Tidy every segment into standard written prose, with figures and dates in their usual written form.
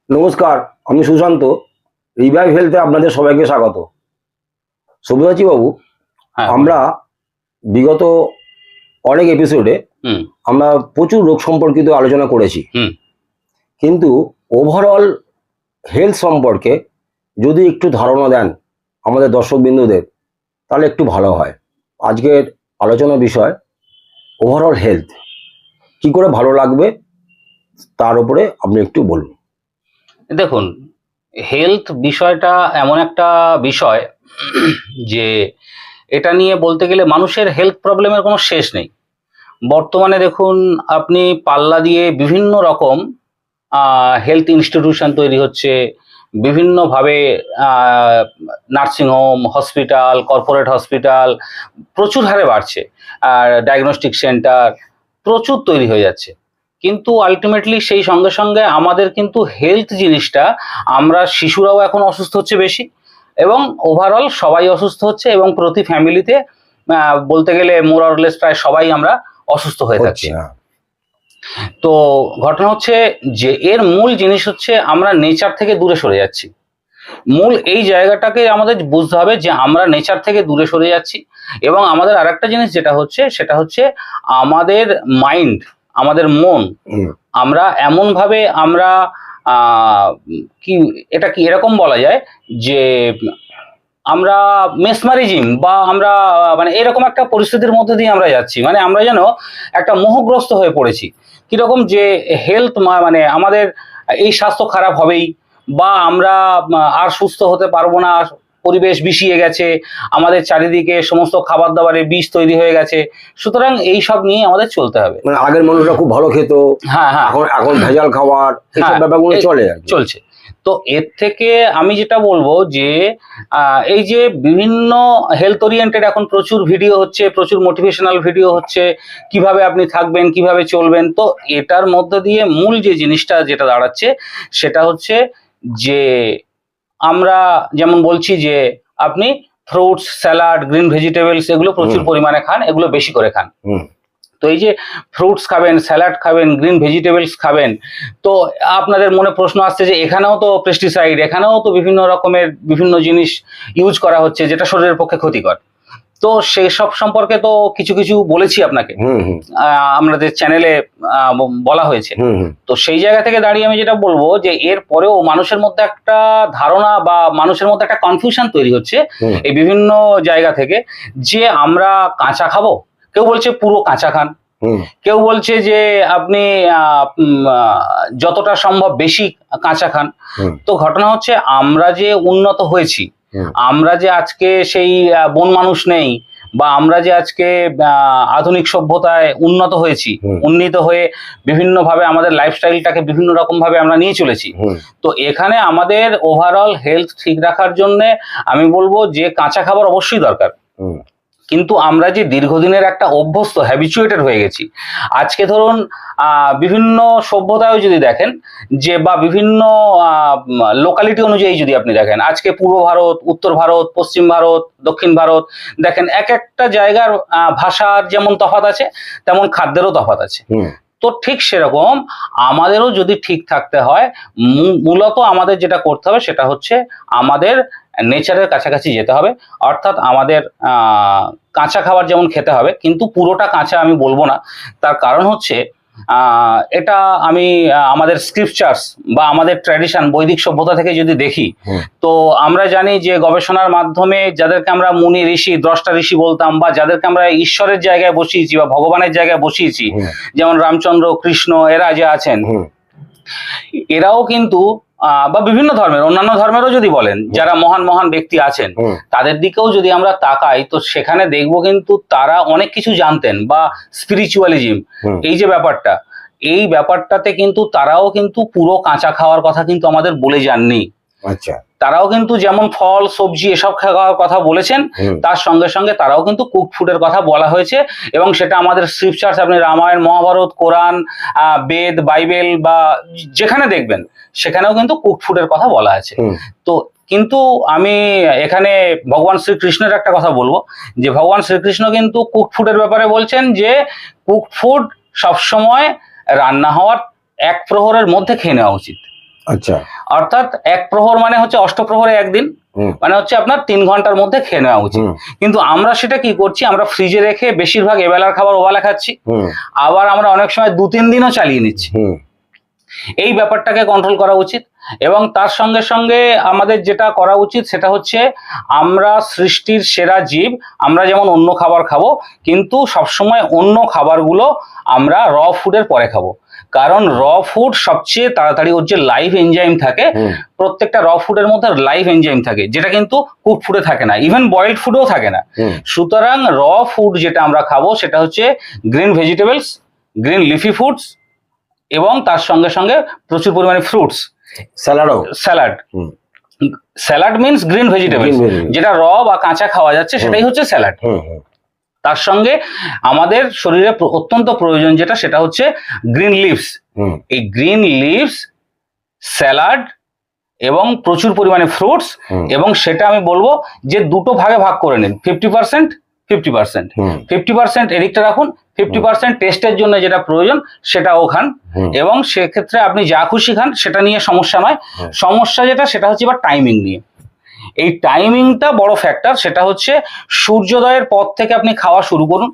নমস্কার, আমি সুশান্ত। রিভাইভ হেলথে আপনাদের সবাইকে স্বাগত। সব্যসাচী বাবু, হ্যাঁ, আমরা বিগত অনেক এপিসোডে হুম আমরা প্রচুর রোগ সম্পর্কিত আলোচনা করেছি, হুম কিন্তু ওভারঅল হেলথ সম্পর্কে যদি একটু ধারণা দেন আমাদের দর্শকবিন্দুদের, তাহলে একটু ভালো হয়। আজকের আলোচনা বিষয় ওভারঅল হেলথ, কি করে ভালো লাগবে তার উপরে আপনি একটু বলুন। দেখুন, হেলথ বিষয়টা এমন একটা বিষয় যে এটা নিয়ে বলতে গেলে মানুষের হেলথ প্রবলেমের কোনো শেষ নেই। বর্তমানে দেখুন, আপনি পাল্লা দিয়ে বিভিন্ন রকম হেলথ ইনস্টিটিউশন তৈরি হচ্ছে, বিভিন্নভাবে নার্সিংহোম, হসপিটাল, কর্পোরেট হসপিটাল প্রচুর হারে বাড়ছে, আর ডায়াগনস্টিক সেন্টার প্রচুর তৈরি হয়ে যাচ্ছে। কিন্তু আলটিমেটলি সেই সঙ্গে সঙ্গে আমাদের কিন্তু হেলথ জিনিসটা, আমরা শিশুরাও এখন অসুস্থ হচ্ছে বেশি, এবং ওভারঅল সবাই অসুস্থ হচ্ছে, এবং প্রতি ফ্যামিলিতে বলতে গেলে মোর অর লেস প্রায় সবাই আমরা অসুস্থ হয়ে হচ্ছে, থাকছি। হ্যাঁ। তো ঘটনা হচ্ছে যে এর মূল জিনিস হচ্ছে আমরা নেচার থেকে দূরে সরে যাচ্ছি। মূল এই জায়গাটাকে আমাদের বুঝতে হবে যে আমরা নেচার থেকে দূরে সরে যাচ্ছি। এবং আমাদের আরেকটা জিনিস যেটা হচ্ছে সেটা হচ্ছে আমাদের মাইন্ড, আমাদের মন, হুম, আমরা এমনভাবে আমরা কি এটা কি এরকম বলা যায় যে আমরা মেসমারিজিম বা আমরা মানে এরকম একটা পরিস্থিতির মধ্যে দিয়ে আমরা যাচ্ছি, মানে আমরা যেন একটা মোহগ্রস্ত হয়ে পড়েছি। কিরকম যে হেলথ মানে আমাদের এই স্বাস্থ্য খারাপ হবেই, বা আমরা আর সুস্থ হতে পারবো না, পরিবেশ বিষিয়ে গেছে, আমাদের চারিদিকে সমস্ত খাবার দাবারে বিষ তৈরি হয়ে গেছে, সুতরাং এই সব নিয়ে আমাদের চলতে হবে। মানে আগের মানুষরা খুব ভালো খেত, হ্যাঁ, হ্যাঁ, এখন এখন ভেজাল খাবার, এইসব হ্যাঁ, ব্যাপারগুলো চলে আর কি। চলছে। তো এর থেকে আমি যেটা বলবো যে এই যে বিভিন্ন হেলথ ওরিয়েন্টেড এখন প্রচুর ভিডিও হচ্ছে, প্রচুর মোটিভেশনাল ভিডিও হচ্ছে, কিভাবে আপনি থাকবেন, কিভাবে চলবেন। তো এটার মধ্যে দিয়ে মূল যে জিনিসটা যেটা দাঁড়াচ্ছে সেটা হচ্ছে যে আমরা যেমন বলছি যে আপনি ফ্রুটস, স্যালাড, গ্রিন ভেজিটেবলস এগুলো প্রচুর পরিমাণে খান, এগুলো বেশি করে খান। হুম, তো এই যে ফ্রুটস খাবেন, স্যালাড খাবেন, গ্রিন ভেজিটেবলস খাবেন, তো আপনাদের মনে প্রশ্ন আসছে যে এখানেও তো পেস্টিসাইড, এখানেও তো বিভিন্ন রকমের বিভিন্ন জিনিস ইউজ করা হচ্ছে যেটা শরীরের পক্ষে ক্ষতিকর। তো সেই সব সম্পর্কে তো কিছু কিছু বলেছি আপনাকে, হুম, হুম, আমাদের চ্যানেলে বলা হয়েছে। হুম, হুম, তো সেই জায়গা থেকে দাঁড়িয়ে আমি যেটা বলবো যে এর পরেও মানুষের মধ্যে একটা ধারণা বা মানুষের মধ্যে একটা কনফিউশন তৈরি হচ্ছে হুম, এই বিভিন্ন জায়গা থেকে, যে আমরা কাঁচা খাবো। কেউ বলছে পুরো কাঁচা খান, হুম, কেউ বলছে যে আপনি যতটা সম্ভব বেশি কাঁচা খান। হুম, তো ঘটনা হচ্ছে আমরা যে উন্নত হয়েছি, হুম, আমরা যে আজকে সেই বন মানুষ নেই, বা আমরা যে আজকে আধুনিক সভ্যতায় উন্নত হয়েছি, হুম, উন্নীত হয়ে বিভিন্নভাবে আমাদের লাইফস্টাইলটাকে বিভিন্ন রকম ভাবে আমরা নিয়ে চলেছি। হুম, তো এখানে আমাদের ওভারঅল হেলথ ঠিক রাখার জন্য আমি বলবো যে কাঁচা খাবার অবশ্যই দরকার। হুম, কিন্তু আমরা যে দীর্ঘদিনের একটা অভ্যস্ত, হ্যাবিচুয়েটেড হয়ে গেছি। আজকে ধরুন বিভিন্ন সভ্যতায় যদি দেখেন, যে বা বিভিন্ন লোকালিটি অনুযায়ী যদি আপনি দেখেন, আজকে পূর্ব ভারত, উত্তর ভারত, পশ্চিম ভারত, দক্ষিণ ভারত, দেখেন এক একটা জায়গার ভাষার যেমন তফাৎ আছে, তেমন খাদ্যেরও তফাৎ আছে। হুম, তো ঠিক সেরকম আমাদেরও যদি ঠিক থাকতে হয়, মূলত আমাদের যেটা করতে হবে সেটা হচ্ছে আমাদের নেচারের কাছাকাছি যেতে হবে। অর্থাৎ আমাদের কাঁচা খাবার যেমন খেতে হবে, কিন্তু পুরোটা কাঁচা আমি বলবো না। তার কারণ হচ্ছে এটা আমি আমাদের স্ক্রিপচার্স বা আমাদের ট্র্যাডিশন, বৈদিক সভ্যতা থেকে যদি দেখি, হুম, তো আমরা জানি যে গবেষণার মাধ্যমে যাদেরকে আমরা মুনি ঋষি, দ্রষ্টা ঋষি বলতাম, বা যাদেরকে আমরা ঈশ্বরের জায়গায় বসিয়েছি বা ভগবানের জায়গায় বসিয়েছি, হুম, যেমন রামচন্দ্র, কৃষ্ণ, এরা যে আছেন, হুম, এরাও কিন্তু বা বিভিন্ন ধর্মের, অন্যান্য ধর্মেরও যদি বলেন, যারা মহান মহান ব্যক্তি আছেন, হুম, তাদের দিকেও যদি আমরা তাকাই, তো সেখানে দেখব কিন্তু তারা অনেক কিছু জানতেন। বা স্পিরিচুয়ালিজম, হুম, এই যে ব্যাপারটা, এই ব্যাপারটাতে কিন্তু তারাও কিন্তু পুরো কাঁচা খাওয়ার কথা কিন্তু আমাদের বলে যাননি। আচ্ছা, তারাও কিন্তু যেমন ফল, সবজি এসব খাওয়ার কথা বলেছেন, হুম, তার সঙ্গে সঙ্গে তারাও কিন্তু কুকড ফুডের কথা বলা হয়েছে। এবং সেটা আমাদের স্ক্রিপচার্স, আপনি রামায়ণ, মহাভারত, কোরআন, বেদ, বাইবেল বা যেখানে দেখবেন সেখানেও কিন্তু কুকড ফুডের কথা বলা আছে। হুম, তো কিন্তু আমি এখানে ভগবান শ্রীকৃষ্ণের একটা কথা বলবো, যে ভগবান শ্রীকৃষ্ণ কিন্তু কুকড ফুডের ব্যাপারে বলছেন যে কুকড ফুড সবসময় রান্না হওয়ার 1 প্রহরের মধ্যে খেয়ে নেওয়া উচিত। আচ্ছা, অর্থাৎ এক প্রহর মানে হচ্ছে অষ্টপ্রহরে একদিন, হুম মানে হচ্ছে আপনার 3 ঘন্টার মধ্যে খেয়ে নেওয়া উচিত। হুম কিন্তু আমরা সেটা কি করছি, আমরা ফ্রিজে রেখে বেশিরভাগ এবেলার খাবার ওবেলা খাচ্ছি, হুম আবার আমরা অনেক সময় 2-3 দিনও চালিয়ে নিচ্ছি। হুম এই ব্যাপারটাকে কন্ট্রোল করা উচিত। এবং তার সঙ্গে সঙ্গে আমাদের যেটা করা উচিত সেটা হচ্ছে, আমরা সৃষ্টির সেরা জীব, আমরা যেমন অন্য খাবার খাবো, কিন্তু সবসময় অন্য খাবারগুলো আমরা র ফুডের পরে খাবো। কারণ র ফুড সবচেয়ে তাড়াতাড়ি, ওর যে লাইভ এনজাইম থাকে, হুম প্রত্যেকটা র ফুডের মধ্যে লাইভ এনজাইম থাকে, যেটা কিন্তু কুক ফুডে থাকে না, ইভেন বয়েলড ফুডেও থাকে না। হুম সুতরাং র ফুড যেটা আমরা খাবো সেটা হচ্ছে green vegetables, green leafy foods, এবং তার সঙ্গে সঙ্গে প্রচুর পরিমাণে ফ্রুটস, স্যালাডও। Salad. Hmm salad means green vegetables, Green vegetable। যেটা র বা কাঁচা খাওয়া যাচ্ছে সেটাই হচ্ছে স্যালাড। হুম হুম তার সঙ্গে আমাদের শরীরে অত্যন্ত প্রয়োজন যেটা, সেটা হচ্ছে গ্রিন লিভস। হুম এই গ্রিন লিভস, স্যালাড এবং প্রচুর পরিমাণে ফ্রুটস, হুম এবং সেটা আমি বলবো যে দুটো ভাগে ভাগ করে নিন, 50% 50%। হুম 50% এদিকটা রাখুন, 50% টেস্টের জন্য যেটা প্রয়োজন সেটাও খান, হুম এবং সেক্ষেত্রে আপনি যা খুশি খান, সেটা নিয়ে সমস্যা নয়। হুম। সমস্যা যেটা সেটা হচ্ছে এবার টাইমিং নিয়ে। এই টাইমিংটা বড় ফ্যাক্টর। সেটা হচ্ছে সূর্যোদয়ের পর থেকে আপনি খাওয়া শুরু করুন,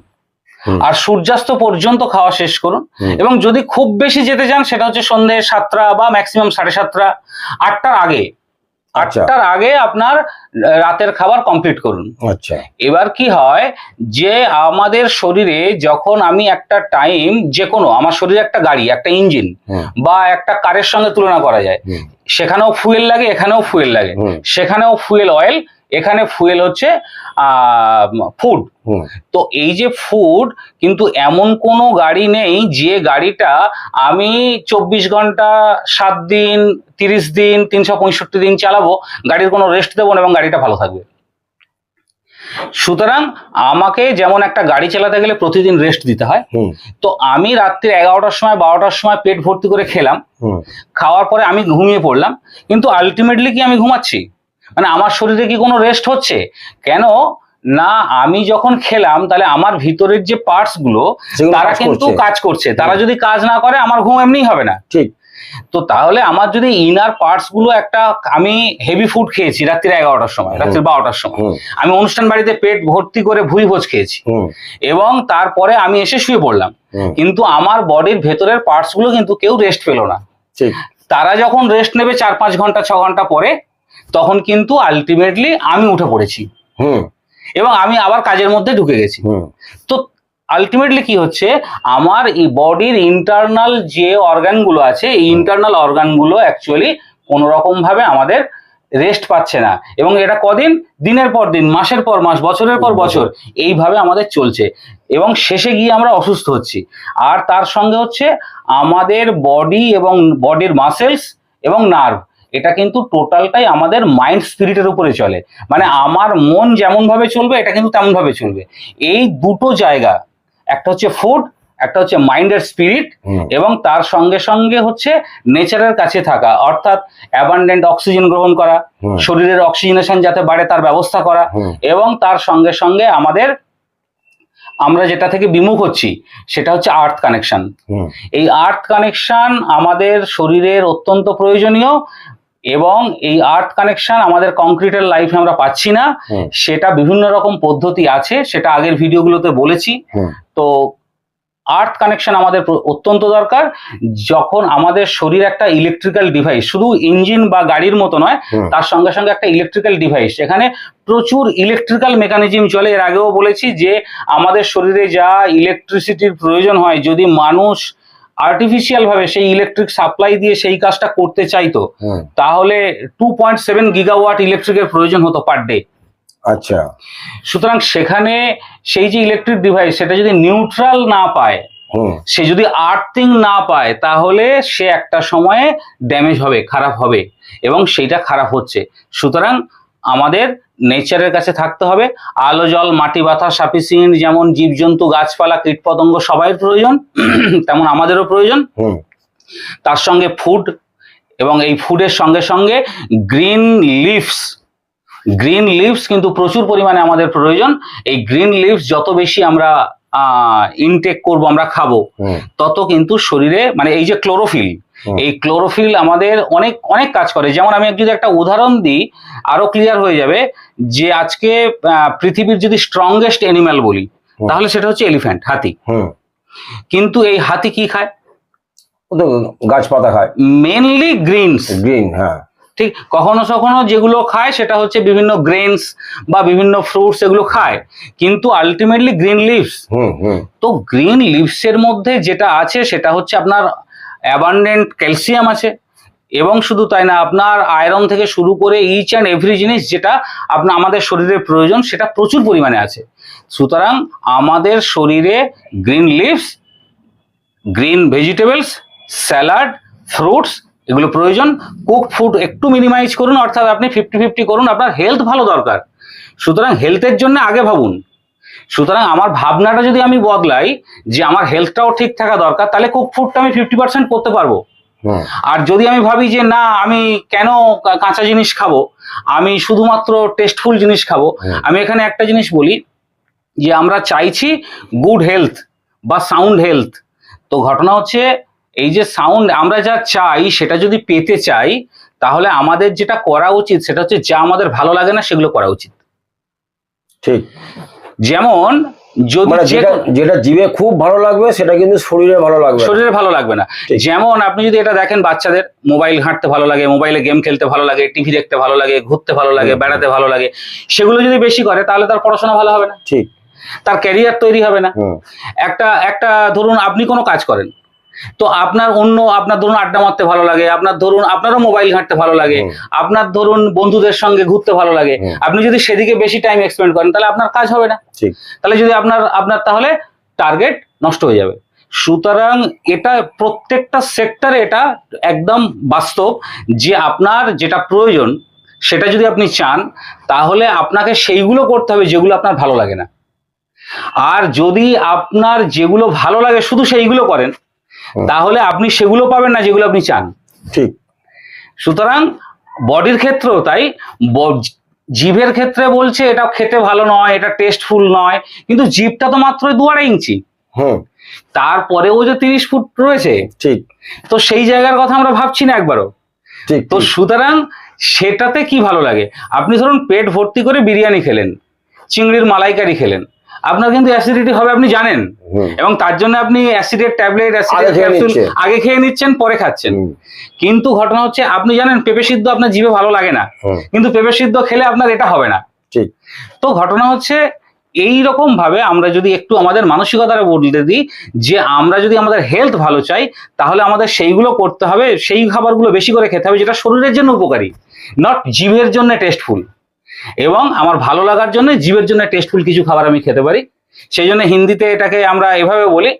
হুম। আর সূর্যাস্ত পর্যন্ত খাওয়া শেষ করুন। হুম। এবং যদি খুব বেশি যেতে চান সেটা হচ্ছে সন্ধ্যে 7টা বা ম্যাক্সিমাম 7:30, 8টার আগে, আচ্ছা। 8টার আগে আপনার রাতের খাবার কমপ্লিট করুন। আচ্ছা। এবার কি হয় যে আমাদের শরীরে যখন আমি একটা টাইম, যে কোনো, আমার শরীরে একটা গাড়ি, একটা ইঞ্জিন হুম বা একটা কারের সঙ্গে তুলনা করা যায়। হুম সেখানেও ফুয়েল লাগে, এখানেও ফুয়েল লাগে। হুম। সেখানেও ফুয়েল অয়েল, এখানে ফুয়েল হচ্ছে ফুড। হুম তো এই যে ফুড, কিন্তু এমন কোনো গাড়ি নেই যে গাড়িটা আমি 24 ঘন্টা 7 দিন 30 দিন 365 দিন চালাবো, গাড়ির কোনো রেস্ট দেবো না এবং গাড়িটা ভালো থাকবে। সুতরাং আমাকে যেমন একটা গাড়ি চালাতে গেলে প্রতিদিন রেস্ট দিতে হয়, হুম তো আমি রাত্রি 11টার সময় 12টার সময় পেট ভর্তি করে খেলাম, হুম খাওয়ার পরে আমি ঘুমিয়ে পড়লাম, কিন্তু আলটিমেটলি কি আমি ঘুমাচ্ছি? মানে আমার শরীরে কি কোনো রেস্ট হচ্ছে? কেন না, আমি যখন খেলাম তাহলে আমার ভিতরের যে পার্টস গুলো, সেগুলো তারা কাজ কিন্তু করছে। কাজ করছে। তারা যদি কাজ না করে আমার ঘুম এমনিই হবে না। ঠিক। তো তাহলে আমার যদি ইনার পার্টস গুলো, একটা আমি হেভি ফুড খেয়েছি রাত্রি 11টার সময়, রাত্রি 12টার সময়, হুম আমি অনুষ্ঠান বাড়িতে পেট ভর্তি করে ভুই ভোজ খেয়েছি, হুম এবং তারপরে আমি এসে শুয়ে পড়লাম, হুম কিন্তু আমার বডির ভেতরের পার্টস গুলো কিন্তু কেউ রেস্ট পেলো না। ঠিক। তারা যখন রেস্ট নেবে 4-5 ঘন্টা 6 ঘন্টা পরে, তখন কিন্তু আলটিমেটলি আমি উঠে পড়েছি হুম এবং আমি আবার কাজের মধ্যে ঢুকে গেছি। হুম তো আলটিমেটলি কি হচ্ছে, আমার এই বডির ইন্টারনাল যে অর্গানগুলো আছে, এই ইন্টারনাল অর্গানগুলো অ্যাকচুয়ালি কোনো রকম ভাবে আমাদের রেস্ট পাচ্ছে না, এবং এটা কদিন, দিনের পর দিন, মাসের পর মাস, বছরের পর বছর এইভাবে আমাদের চলছে, এবং শেষে গিয়ে আমরা অসুস্থ হচ্ছি। আর তার সঙ্গে হচ্ছে আমাদের বডি এবং বডির মাসেলস এবং নার্ভ, এটা কিন্তু টোটালটাই আমাদের মাইন্ড স্পিরিটের উপরে চলে। মানে আমার মন যেমন ভাবে চলবে, এটা কিন্তু তেমন ভাবে চলবে। এই দুটো জায়গা, একটা হচ্ছে ফুড, একটা হচ্ছে মাইন্ডের স্পিরিট, হুম এবং তার সঙ্গে সঙ্গে হচ্ছে নেচারের কাছে থাকা, অর্থাৎ অ্যাবান্ডেন্ট অক্সিজেন গ্রহণ করা, হুম শরীরের অক্সিজেনেশন যাতে বাড়ে তার ব্যবস্থা করা, হুম এবং তার সঙ্গে সঙ্গে আমরা যেটা থেকে বিমুখ হচ্ছি সেটা হচ্ছে আর্থ কানেকশন। হুম এই আর্থ কানেকশন আমাদের শরীরের অত্যন্ত প্রয়োজনীয়, এবং এই আর্থ কানেকশন আমাদের কংক্রিটের লাইফে আমরা পাচ্ছি না। হুম সেটা বিভিন্ন রকম পদ্ধতি আছে, সেটা আগের ভিডিওগুলোতে বলেছি। হুম তো আর্থ কানেকশন আমাদের অত্যন্ত দরকার। যখন আমাদের শরীর একটা ইলেকট্রিক্যাল ডিভাইস, শুধু ইঞ্জিন বা গাড়ির মতো নয়, হুম তার সঙ্গে সঙ্গে একটা ইলেকট্রিক্যাল ডিভাইস, এখানে প্রচুর ইলেকট্রিক্যাল মেকানিজম চলে। এর আগেও বলেছি যে আমাদের শরীরে যা ইলেকট্রিসিটির প্রয়োজন হয়, যদি মানুষ আর্টিফিশিয়াল ভাবে সেই ইলেকট্রিক সাপ্লাই দিয়ে সেই কাজটা করতে চাইতো, হুম তাহলে 2.7 গিগাওয়াট ইলেকট্রিকের প্রয়োজন হতো পার ডে। আচ্ছা। সুতরাং সেখানে সেই যে ইলেকট্রিক ডিভাইস, সেটা যদি নিউট্রাল না পায়, হুম সে যদি আর্থিং না পায়, তাহলে সে একটা সময়ে ড্যামেজ হবে, খারাপ হবে, এবং সেইটা খারাপ হচ্ছে। সুতরাং আমাদের নেচারের কাছে থাকতে হবে। আলো জল মাটি বাতাস সাফিসিয়েন্ট, যেমন জীবজন্তু গাছপালা কীটপতঙ্গ সবাই প্রয়োজন, তেমন আমাদেরও প্রয়োজন। হুম তার সঙ্গে ফুড, এবং এই ফুডের সঙ্গে সঙ্গে গ্রিন লিভস, গ্রিন লিভস কিন্তু প্রচুর পরিমাণে আমাদের প্রয়োজন। এই গ্রিন লিভস যত বেশি আমরা ইনটেক করব, আমরা খাবো, হুম তত কিন্তু শরীরে, মানে এই যে ক্লোরোফিল, হুম। এই ক্লোরোফিল আমাদের অনেক অনেক কাজ করে। যেমন আমি যদি একটা উদাহরণ দিই আরো ক্লিয়ার হয়ে যাবে, যে আজকে পৃথিবীর যদি স্ট্রংগেস্ট অ্যানিম্যাল বলি হুম। তাহলে সেটা হচ্ছে এলিফ্যান্ট, হাতি। হুম। কিন্তু এই হাতি কি খায়? ও তো গাছপাতা খায়, মেনলি গ্রিনস। গ্রিন, হ্যাঁ। ঠিক, কখনো কখনো যেগুলো খায় সেটা হচ্ছে বিভিন্ন গ্রেনস বা বিভিন্ন ফ্রুটস, এগুলো খায়, কিন্তু আলটিমেটলি গ্রিন লিভস। হুম। হুম। তো গ্রিন লিভসের মধ্যে যেটা আছে সেটা হচ্ছে আপনার অ্যাবান্ডেন্ট ক্যালসিয়াম আছে, এবং শুধু তাই না, আপনার আয়রন থেকে শুরু করে ইচ অ্যান্ড এভরি জিনিস যেটা আপনার আমাদের শরীরের প্রয়োজন সেটা প্রচুর পরিমাণে আছে। সুতরাং আমাদের শরীরে green leaves, green vegetables, salad, fruits এগুলো প্রয়োজন। কুক ফুড একটু মিনিমাইজ করুন, অর্থাৎ আপনি 50-50 করুন, আপনার হেলথ ভালো দরকার। সুতরাং হেলথের জন্য আগে ভাবুন। সুতরাং আমার ভাবনাটা যদি আমি বদলাই যে আমার হেলথটাও ঠিক থাকা দরকার, তাহলে কুক ফুডটা আমি 50% করতে পারবো। হুম। আর যদি আমি ভাবি যে না, আমি কেন কাঁচা জিনিস খাবো, আমি শুধুমাত্র টেস্টফুল জিনিস খাবো, হুম। আমি এখানে একটা জিনিস বলি, যে আমরা চাইছি গুড হেলথ বা সাউন্ড হেলথ। তো ঘটনা হচ্ছে এই যে সাউন্ড আমরা যা চাই সেটা যদি পেতে চাই, তাহলে আমাদের যেটা করা উচিত সেটা হচ্ছে যা আমাদের ভালো লাগে না সেগুলো করা উচিত। ঠিক, যেমন যদি মানে যেটা যেটা জিভে খুব ভালো লাগবে সেটা কিন্তু শরীরে ভালো লাগবে না। শরীরে ভালো লাগবে না। ঠিক। যেমন আপনি যদি এটা দেখেন, বাচ্চাদের মোবাইল ঘাঁটতে ভালো লাগে, মোবাইলে গেম খেলতে ভালো লাগে, টিভি দেখতে ভালো লাগে, ঘুরতে ভালো লাগে, হুম। বেড়াতে ভালো লাগে, সেগুলো যদি বেশি করে তাহলে তার পড়াশোনা ভালো হবে না, ঠিক। তার ক্যারিয়ার তৈরি হবে না। হুম। একটা একটা ধরুন আপনি কোনো কাজ করেন, তো আপনার ধরুন আড্ডা মারতে ভালো লাগে, আপনার ধরুন আপনারও মোবাইল ঘাঁটতে ভালো লাগে, হুম। আপনার ধরুন বন্ধুদের সঙ্গে ঘুরতে ভালো লাগে, হুম। আপনি যদি সেদিকে বেশি টাইম এক্সপেন্ড করেন তাহলে আপনার কাজ হবে না। ঠিক। তাহলে যদি আপনার তাহলে টার্গেট নষ্ট হয়ে যাবে। সুতরাং এটা প্রত্যেকটা সেক্টরে এটা একদম বাস্তব, যে আপনার যেটা প্রয়োজন সেটা যদি আপনি চান তাহলে আপনাকে সেইগুলো করতে হবে যেগুলো আপনার ভালো লাগে না। আর যদি আপনার যেগুলো ভালো লাগে শুধু সেইগুলো করেন, হুম। তাহলে আপনি সেগুলো পাবেন না যেগুলো আপনি চান। ঠিক। সুতরাং বডির ক্ষেত্রেও তাই, জিভের ক্ষেত্রে বলছে এটা খেতে ভালো নয়, এটা টেস্টফুল নয়, কিন্তু জিভটা তো মাত্র 2-2.5 ইঞ্চি, হুম। তারপরেও যে 30 ফুট রয়েছে, ঠিক। তো সেই জায়গার কথা আমরা ভাবছি না একবারও। ঠিক। তো সুতরাং সেটাতে কি ভালো লাগে, আপনি ধরুন পেট ভর্তি করে বিরিয়ানি খেলেন, চিংড়ির মালাইকারি খেলেন, আপনার কিন্তু অ্যাসিডিটি হবে আপনি জানেন, হুম। এবং তার জন্য আপনি অ্যাসিডের ট্যাবলেট, অ্যাসিডের আগে খেয়ে ক্যাপসুল নিচ্ছেন। আগে খেয়ে নিচ্ছেন, পরে খাচ্ছেন। হুম। কিন্তু ঘটনা হচ্ছে আপনি জানেন পেঁপে সিদ্ধ আপনার জিভে ভালো লাগে না, হুম। কিন্তু পেঁপে সিদ্ধ খেলে আপনার এটা হবে না। ঠিক। তো ঘটনা হচ্ছে এই রকম ভাবে আমরা যদি একটু আমাদের মানসিকতাটা বদলে দিই, যে আমরা যদি আমাদের হেলথ ভালো চাই তাহলে আমাদের সেইগুলো করতে হবে, সেই খাবারগুলো বেশি করে খেতে হবে যেটা শরীরের জন্য উপকারী, নট জিভের জন্য টেস্টফুল। এবং আমার ভালো লাগার জন্য জিভের জন্য টেস্টফুল কিছু খাবার আমি খেতে পারি। সেই জন্য হিন্দিতে এটাকে আমরা এভাবে বলি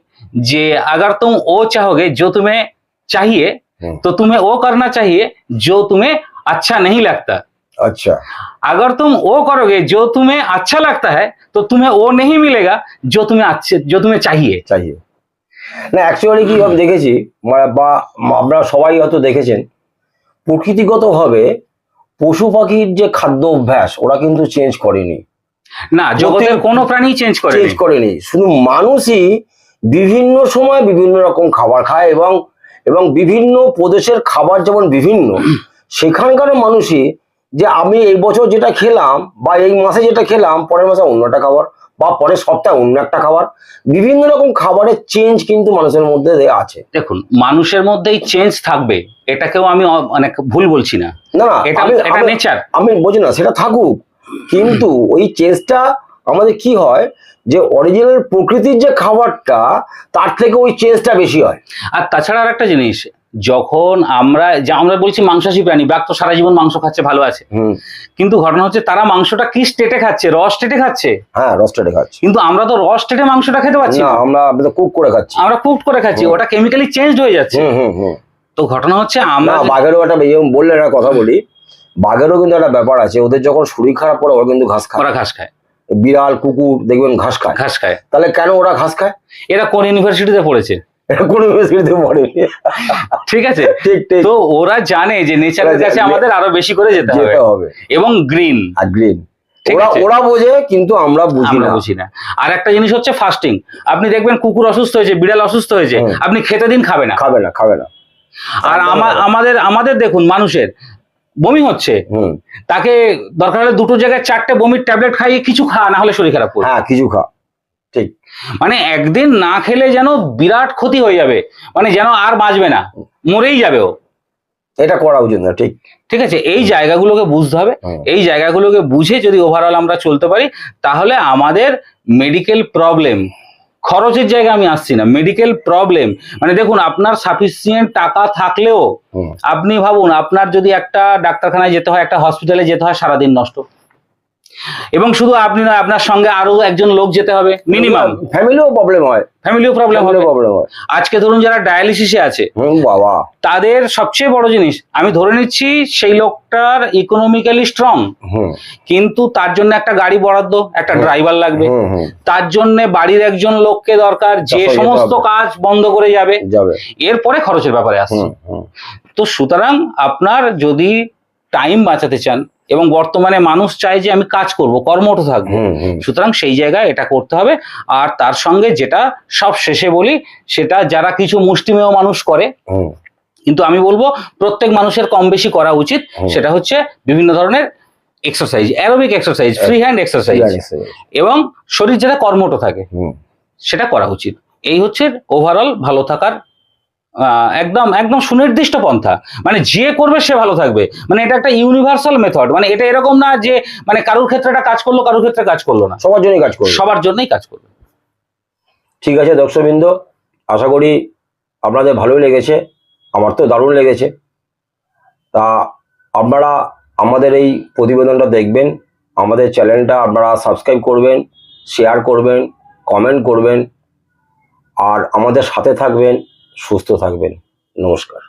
যে अगर तुम वो चाहोगे जो तुम्हें चाहिए হুম। तो तुम्हें वो करना चाहिए जो तुम्हें अच्छा नहीं लगता। আচ্ছা। अगर तुम वो करोगे जो तुम्हें अच्छा लगता है तो तुम्हें वो नहीं मिलेगा जो तुम्हें चाहिए। চাইয়ে না, অ্যাকচুয়ালি কি আমি দেখেছি, বা আমরা সবাই হয়তো দেখেছেন, প্রকৃতিগতভাবে পশু পাখির যে খাদ্য অভ্যাস ওরা কিন্তু চেঞ্জ করেনি। না, জগতের কোনো প্রাণী চেঞ্জ চেঞ্জ করেনি, শুধু মানুষই বিভিন্ন সময় বিভিন্ন রকম খাবার খায়, এবং বিভিন্ন প্রদেশের খাবার যেমন বিভিন্ন, সেখানকার মানুষই যে আমি এই বছর যেটা খেলাম বা এই মাসে যেটা খেলাম পরের মাসে অন্য একটা খাবার, বা পরের সপ্তাহে অন্য একটা খাবার, বিভিন্ন রকম খাবারের চেঞ্জ কিন্তু মানুষের মধ্যে আছে। দেখুন, মানুষের মধ্যেই চেঞ্জ থাকবে, এটাকেও আমি অনেক ভুল বলছি না, না না, এটা নেচার। আমি বলছি না সেটা থাকুক, কিন্তু ওই চেঞ্জটা আমাদের কি হয় যে অরিজিনাল প্রকৃতির যে খাবারটা তার থেকে ওই চেঞ্জটা বেশি হয়। আর তাছাড়া আর একটা জিনিস, যখন আমরা বলছি মাংসাশী প্রাণী, বাঘ তো সারা জীবন মাংস খাচ্ছে, ভালো আছে, কিন্তু ঘটনা হচ্ছে তারা মাংসটা কি স্টেটে খাচ্ছে, র স্টেটে খাচ্ছে। হ্যাঁ, রস্টেডে খাচ্ছে, কিন্তু আমরা তো র স্টেটে মাংসটা খেতে পাচ্ছি না, না, আমরা কুক করে খাচ্ছি, আমরা কুকড করে খাচ্ছি, ওটা কেমিক্যালি চেঞ্জ হয়ে যাচ্ছে। তো ঘটনা হচ্ছে আমরা বাঘেরও একটা বললে একটা কথা বলি, বাঘেরও কিন্তু একটা ব্যাপার আছে, ওদের যখন শরীর খারাপ পড়ে ওরা কিন্তু ঘাস খায়, ওরা ঘাস খায়, বিড়াল কুকুর দেখবেন ঘাস খায়। তাহলে কেন ওরা ঘাস খায়? এরা কোন ইউনিভার্সিটিতে পড়েছে? কোন ইউনিভার্সিটিতে পড়ে? ঠিক আছে, ঠিক ঠিক। তো ওরা জানে যে নেচারের কাছে আমাদের আরো বেশি করে যেতে হবে, এবং গ্রিন আর গ্রিন ওরা বোঝে, কিন্তু আমরা বুঝি না। আর একটা জিনিস হচ্ছে ফাস্টিং। আপনি দেখবেন কুকুর অসুস্থ হয়েছে, বিড়াল অসুস্থ হয়েছে, আপনি খেতে দিন, খাবে না। আর আমাদের আমাদের দেখুন, মানুষের বমি হচ্ছে, হুম, তাকে দরকার হলে দুটো জায়গায় 4টে বমির ট্যাবলেট খাইয়ে কিছু খা, না হলে শরীর খারাপ করবে। হ্যাঁ কিছু খা, ঠিক। মানে একদিন না খেলে যেন বিরাট ক্ষতি হয়ে যাবে, মানে যেন আর বাঁচবে না, মরেই যাবে ও। এটা করা উচিত না, ঠিক। ঠিক আছে, এই জায়গাগুলোকে বুঝতে হবে। হুম। এই জায়গাগুলোকে বুঝে যদি ওভারঅল আমরা চলতে পারি, তাহলে আমাদের মেডিকেল প্রবলেম, খরচের জায়গা আমি আসছি না, মেডিকেল প্রবলেম, মানে দেখুন আপনার সাফিসিয়েন্ট টাকা থাকলেও হুম। আপনি ভাবুন, আপনার যদি একটা ডাক্তারখানায় যেতে হয়, একটা হসপিটালে যেতে হয়, সারাদিন নষ্ট। এবং শুধু আপনি নয়, আপনার সঙ্গে আরো একজন লোক যেতে হবে মিনিমাম, ফ্যামিলিও প্রবলেম হয়, ফ্যামিলিও প্রবলেম হবে। প্রবলেম হয়। আজকে ধরুন যারা ডায়ালিসিসে আছে, বাবা, তাদের সবচেয়ে বড় জিনিস, আমি ধরে নিচ্ছি সেই লোকটার ইকোনমিক্যালি স্ট্রং, হুম, কিন্তু তার জন্য একটা গাড়ি বরাদ্দ, একটা ড্রাইভার লাগবে, হুম, হুম, তার জন্য বাড়ির একজন লোককে দরকার, যে যেতে সমস্ত হবে। কাজ বন্ধ করে যাবে, যাবে। এরপরে খরচের ব্যাপারে আসছে। হুম, হুম, তো সুতরাং আপনার যদি টাইম বাঁচাতে চান, এবং বর্তমানে মানুষ চায় যে আমি কাজ করব, কর্মঠ থাকবো, হুম, হুম, সুতরাং সেই জায়গায় এটা করতে হবে। আর তার সঙ্গে যেটা সব শেষে বলি, সেটা যারা কিছু মুষ্টিমেয় মানুষ করে, হুম, কিন্তু আমি বলবো প্রত্যেক মানুষের কম বেশি করা উচিত, সেটা হচ্ছে বিভিন্ন ধরনের exercise, aerobic exercise, free hand exercise, এবং শরীর যেটা কর্মঠ থাকে হুম। সেটা করা উচিত। এই হচ্ছে ওভারঅল ভালো থাকার একদম একদম সুনির্দিষ্ট পন্থা। মানে যে করবে সে ভালো থাকবে, মানে এটা একটা ইউনিভার্সাল মেথড। মানে এটা এরকম না যে মানে কারোর ক্ষেত্রে এটা কাজ করলো, কারোর ক্ষেত্রে কাজ করলো না, সবার জন্যই কাজ করবে, সবার জন্যই কাজ করবে। ঠিক আছে দর্শকবৃন্দ, আশা করি আপনাদের ভালোই লেগেছে, আমার তো দারুণ লেগেছে। তা আপনারা আমাদের এই প্রতিবেদনটা দেখবেন, আমাদের চ্যানেলটা আপনারা সাবস্ক্রাইব করবেন, শেয়ার করবেন, কমেন্ট করবেন, আর আমাদের সাথে থাকবেন, সুস্থ থাকবেন। নমস্কার।